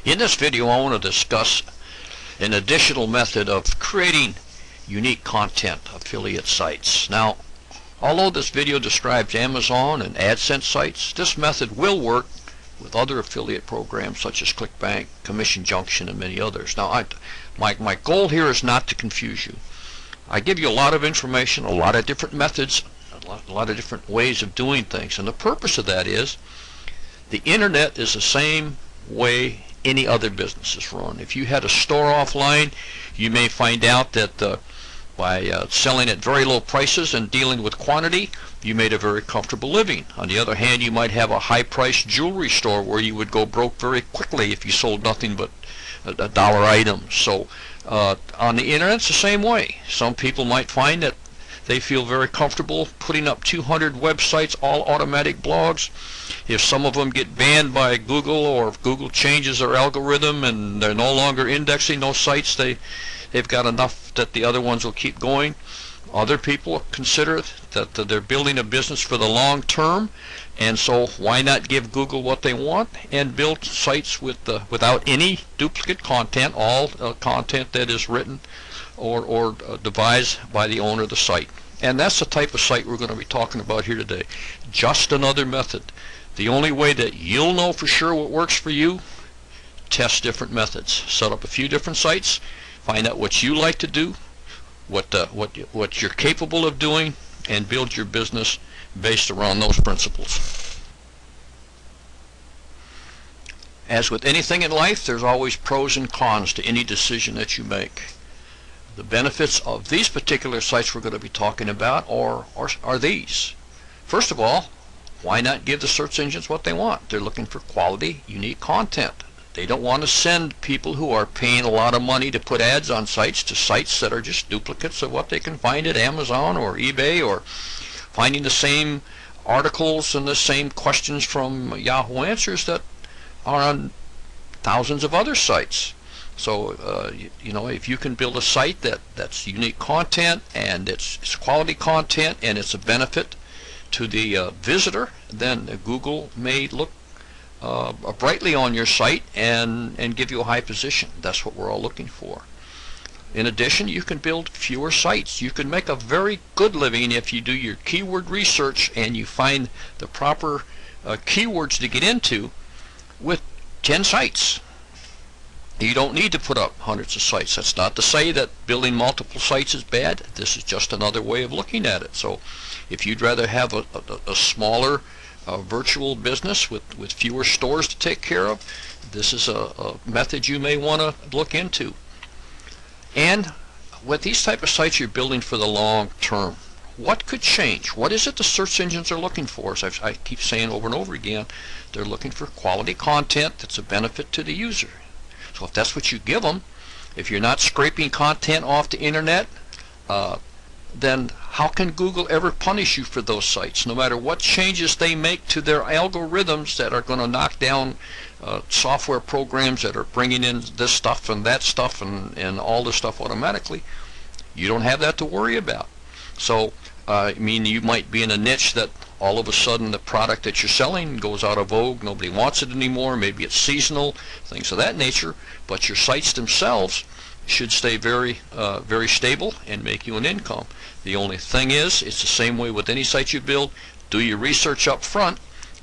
In this video, I want to discuss an additional method of creating unique content affiliate sites. Now, although this video describes Amazon and AdSense sites, this method will work with other affiliate programs such as ClickBank, Commission Junction, and many others. Now, my goal here is not to confuse you. I give you a lot of information, a lot of different methods, a lot of different ways of doing things, and the purpose of that is the internet is the same way any other business is run. If you had a store offline, you may find out that by selling at very low prices and dealing with quantity, you made a very comfortable living. On the other hand, you might have a high-priced jewelry store where you would go broke very quickly if you sold nothing but dollar items. So on the internet, it's the same way. Some people might find that they feel very comfortable putting up 200 websites, all automatic blogs. If some of them get banned by Google, or if Google changes their algorithm and they're no longer indexing those sites, they've got enough that the other ones will keep going. Other people consider that they're building a business for the long term, and so why not give Google what they want and build sites without any duplicate content, all content that is written or devised by the owner of the site. And that's the type of site we're going to be talking about here today. Just another method. The only way that you'll know for sure what works for you, test different methods. Set up a few different sites, find out what you like to do, what you're capable of doing, and build your business based around those principles. As with anything in life, there's always pros and cons to any decision that you make. The benefits of these particular sites we're going to be talking about are these. First of all, why not give the search engines what they want? They're looking for quality, unique content. They don't want to send people who are paying a lot of money to put ads on sites to sites that are just duplicates of what they can find at Amazon or eBay, or finding the same articles and the same questions from Yahoo Answers that are on thousands of other sites. So, you know, if you can build a site that's unique content and it's quality content and it's a benefit to the visitor, then Google may look brightly on your site and give you a high position. That's what we're all looking for. In addition, you can build fewer sites. You can make a very good living if you do your keyword research and you find the proper keywords to get into with 10 sites. You don't need to put up hundreds of sites. That's not to say that building multiple sites is bad. This is just another way of looking at it. So if you'd rather have a smaller virtual business with fewer stores to take care of, this is a method you may want to look into. And with these type of sites, you're building for the long term. What could change? What is it the search engines are looking for? As I keep saying over and over again, they're looking for quality content that's a benefit to the user. So if that's what you give them, if you're not scraping content off the internet, then how can Google ever punish you for those sites? No matter what changes they make to their algorithms that are going to knock down software programs that are bringing in this stuff and that stuff and all this stuff automatically, you don't have that to worry about. So, I mean, you might be in a niche that all of a sudden the product that you're selling goes out of vogue, nobody wants it anymore, maybe it's seasonal, things of that nature, but your sites themselves should stay very stable and make you an income. The only thing is, it's the same way with any site you build. Do your research up front,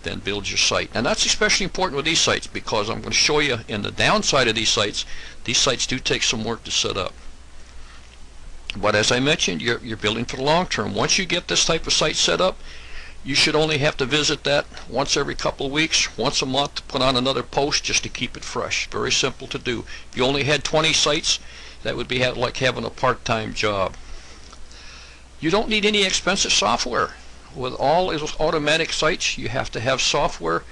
then build your site. And that's especially important with these sites, because I'm going to show you in the downside of these sites do take some work to set up. But as I mentioned, you're building for the long term. Once you get this type of site set up, you should only have to visit that once every couple of weeks, once a month, to put on another post just to keep it fresh. Very simple to do. If you only had 20 sites, that would be like having a part-time job. You don't need any expensive software. With all automatic sites, you have to have software.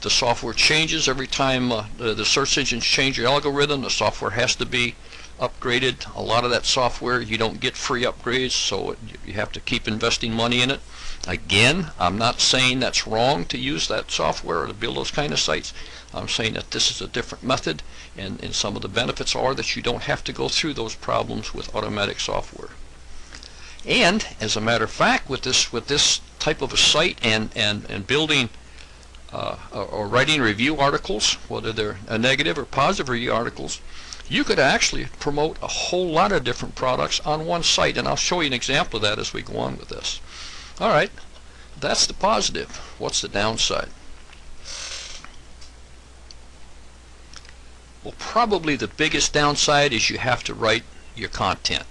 The software changes every time the search engines change your algorithm. The software has to be upgraded. A lot of that software, you don't get free upgrades, so you have to keep investing money in it. Again, I'm not saying that's wrong to use that software or to build those kind of sites. I'm saying that this is a different method, and some of the benefits are that you don't have to go through those problems with automatic software. And as a matter of fact, with this type of a site and building or writing review articles, whether they're a negative or positive review articles, you could actually promote a whole lot of different products on one site, and I'll show you an example of that as we go on with this. All right, that's the positive. What's the downside? Well, probably the biggest downside is you have to write your content.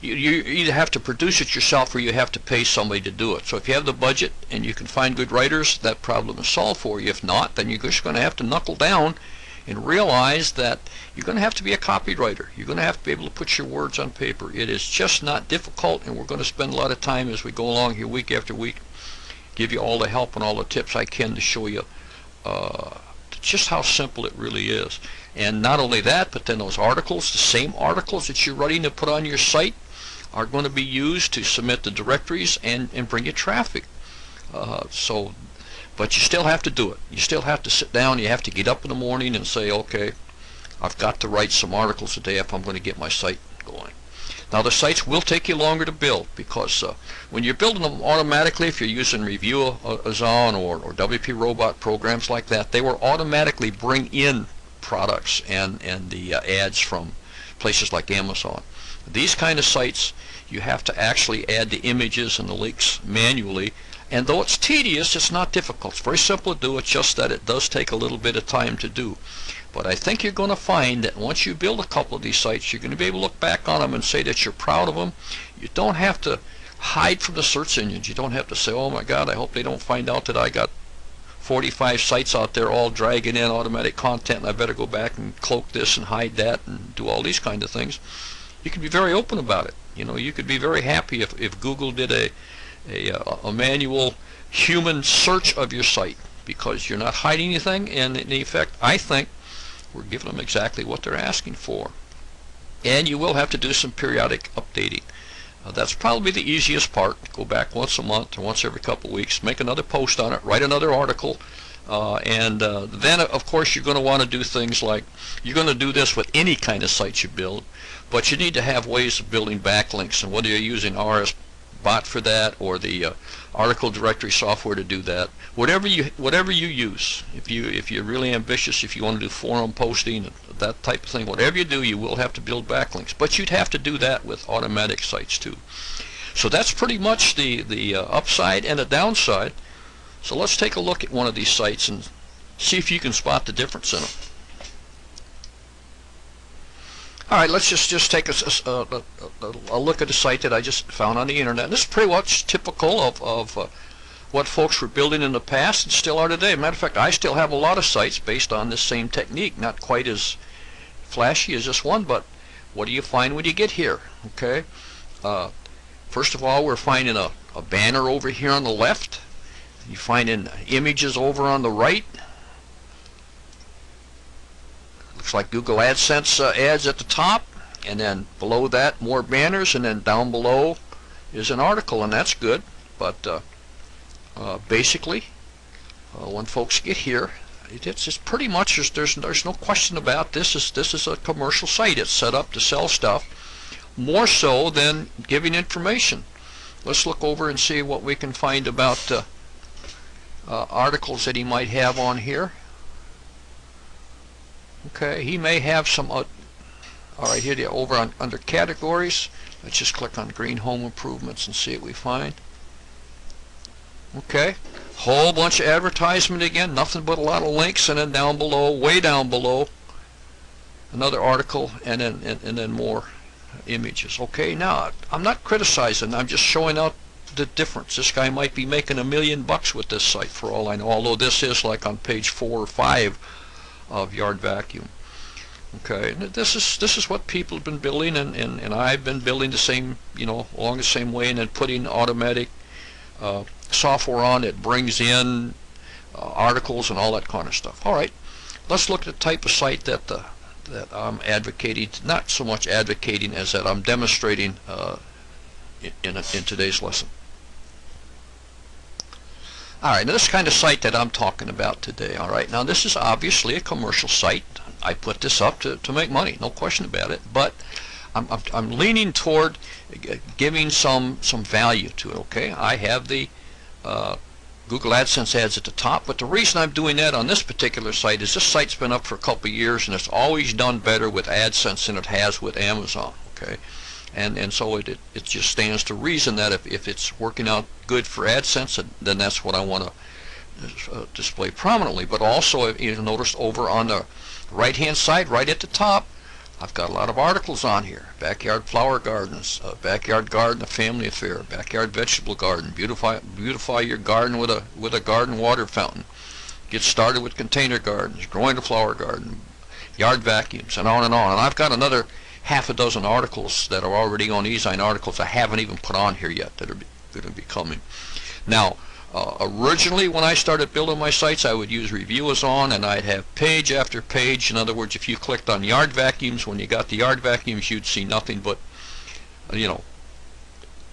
You either have to produce it yourself or you have to pay somebody to do it. So if you have the budget and you can find good writers, that problem is solved for you. If not, then you're just going to have to knuckle down and realize that you're going to have to be a copywriter. You're going to have to be able to put your words on paper. It is just not difficult, and we're going to spend a lot of time as we go along here week after week, give you all the help and all the tips I can to show you just how simple it really is. And not only that, but then those articles, the same articles that you're writing to put on your site, are going to be used to submit the directories and bring you traffic. But you still have to do it. You still have to sit down. You have to get up in the morning and say, okay, I've got to write some articles a day if I'm going to get my site going. Now the sites will take you longer to build because when you're building them automatically, if you're using Review-A-Zon or WP Robot programs like that, they will automatically bring in products and the ads from places like Amazon. These kind of sites, you have to actually add the images and the links manually, and though it's tedious, it's not difficult. It's very simple to do. It's just that it does take a little bit of time to do. But I think you're going to find that once you build a couple of these sites, you're going to be able to look back on them and say that you're proud of them. You don't have to hide from the search engines. You don't have to say, oh my God, I hope they don't find out that I got 45 sites out there all dragging in automatic content and I better go back and cloak this and hide that and do all these kind of things. You can be very open about it. You know, you could be very happy if Google did a manual human search of your site, because you're not hiding anything, and in effect, I think we're giving them exactly what they're asking for. And you will have to do some periodic updating. That's probably the easiest part. Go back once a month or once every couple of weeks, make another post on it, write another article, and then of course you're going to want to do things like, you're going to do this with any kind of site you build, but you need to have ways of building backlinks, and whether you're using RS Bot for that or the article directory software to do that, whatever you use, if you're really ambitious, if you want to do forum posting, that type of thing, whatever you do, you will have to build backlinks, but you'd have to do that with automatic sites too. So that's pretty much the upside and the downside. So let's take a look at one of these sites and see if you can spot the difference in them. All right, let's just take a look at a site that I just found on the internet. This is pretty much typical of what folks were building in the past and still are today. Matter of fact, I still have a lot of sites based on this same technique. Not quite as flashy as this one, but what do you find when you get here? Okay, first of all, we're finding a banner over here on the left. You finding images over on the right. Looks like Google AdSense ads at the top, and then below that more banners, and then down below is an article, and that's good. But basically, when folks get here, it's pretty much there's no question about this is a commercial site. It's set up to sell stuff more so than giving information. Let's look over and see what we can find about articles that he might have on here. Okay, he may have some. All right, here they are over under categories. Let's just click on green home improvements and see what we find. Okay, whole bunch of advertisement again, nothing but a lot of links, and then down below, way down below, another article, and then more images. Okay, now I'm not criticizing. I'm just showing out the difference. This guy might be making $1 million with this site for all I know. Although this is like on page 4 or 5 of Yard Vacuum. Okay, this is what people have been building, and I've been building the same, along the same way, and then putting automatic software on it brings in articles and all that kind of stuff. All right, let's look at the type of site that I'm advocating, not so much advocating as that I'm demonstrating in today's lesson. All right, now this kind of site that I'm talking about today, all right, now this is obviously a commercial site. I put this up to make money, no question about it, but I'm leaning toward giving some value to it, okay? I have the Google AdSense ads at the top, but the reason I'm doing that on this particular site is this site's been up for a couple of years and it's always done better with AdSense than it has with Amazon. Okay, and so it just stands to reason that if it's working out good for AdSense, then that's what I want to display prominently. But also, you'll notice over on the right hand side, right at the top, I've got a lot of articles on here. Backyard flower gardens, backyard garden, a family affair, backyard vegetable garden, beautify your garden with a garden water fountain, get started with container gardens, growing a flower garden, yard vacuums, and on and on. And I've got another half a dozen articles that are already on eZine articles I haven't even put on here yet that are going to be coming. Now, originally when I started building my sites, I would use Reviewers on, and I'd have page after page. In other words, if you clicked on yard vacuums, when you got the yard vacuums, you'd see nothing but, you know,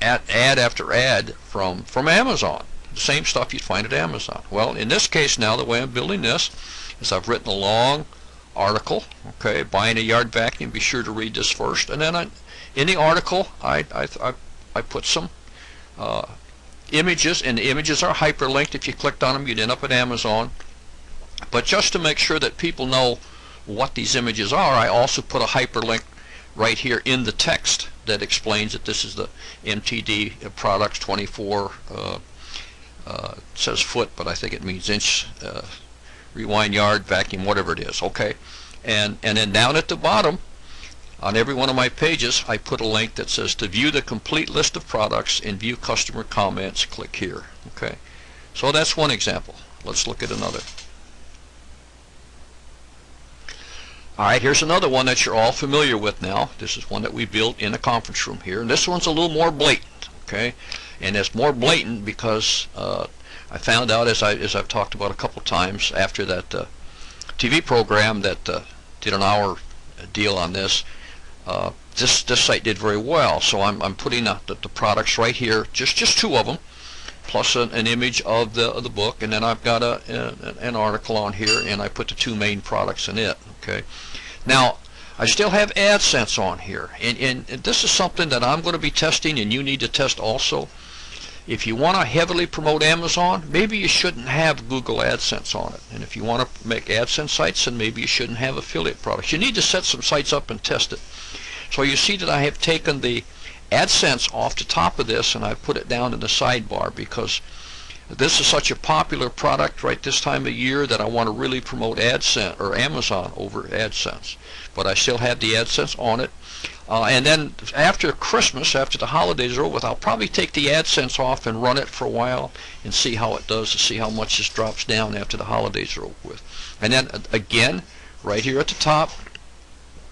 ad after ad from Amazon. The same stuff you'd find at Amazon. Well, in this case now, the way I'm building this is I've written a long article. Okay, buying a yard vacuum. Be sure to read this first, and then in the article I put some images, and the images are hyperlinked. If you clicked on them, you'd end up at Amazon. But just to make sure that people know what these images are, I also put a hyperlink right here in the text that explains that this is the MTD products 24. It says foot, but I think it means inch. Rewind yard vacuum, whatever it is. Okay, and then down at the bottom on every one of my pages I put a link that says to view the complete list of products and view customer comments, click here. Okay, so that's one example. Let's look at another. Alright, here's another one that you're all familiar with now. This is one that we built in a conference room here, and this one's a little more blatant. Okay, and it's more blatant because I found out, as I've talked about a couple times, after that TV program that did an hour deal on this, this site did very well. So I'm putting the products right here, just two of them, plus an image of the book, and then I've got an article on here, and I put the two main products in it. Okay, now I still have AdSense on here, and this is something that I'm going to be testing, and you need to test also. If you want to heavily promote Amazon, maybe you shouldn't have Google AdSense on it. And if you want to make AdSense sites, then maybe you shouldn't have affiliate products. You need to set some sites up and test it. So you see that I have taken the AdSense off the top of this, and I've put it down in the sidebar because this is such a popular product right this time of year that I want to really promote AdSense or Amazon over AdSense. But I still have the AdSense on it. And then after Christmas, after the holidays are over with, I'll probably take the AdSense off and run it for a while and see how it does, to see how much this drops down after the holidays are over with. And then again, right here at the top,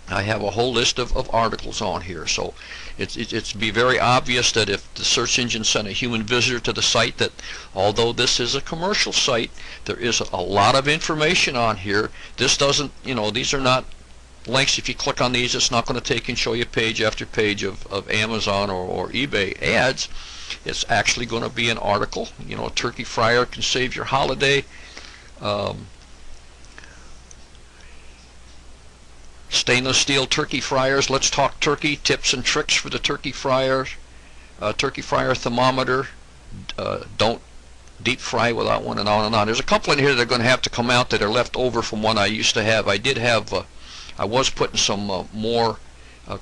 I have a whole list of articles on here. So it's be very obvious that if the search engine sent a human visitor to the site, that although this is a commercial site, there is a lot of information on here. This doesn't, you know, these are not links. If you click on these, it's not going to take and show you page after page of Amazon or eBay ads. It's actually going to be an article. You know, a turkey fryer can save your holiday. Stainless steel turkey fryers. Let's talk turkey. Tips and tricks for the turkey fryers. Turkey fryer thermometer. Don't deep fry without one, and on and on. There's a couple in here that are going to have to come out that are left over from one I used to have. I was putting some more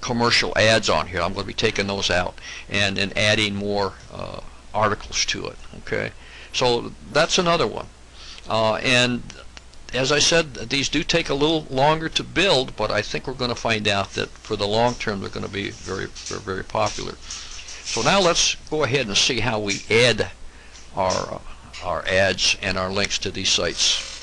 commercial ads on here. I'm going to be taking those out and adding more articles to it. Okay, so that's another one. And as I said, these do take a little longer to build, but I think we're going to find out that for the long term they're going to be very, very popular. So now let's go ahead and see how we add our ads and our links to these sites.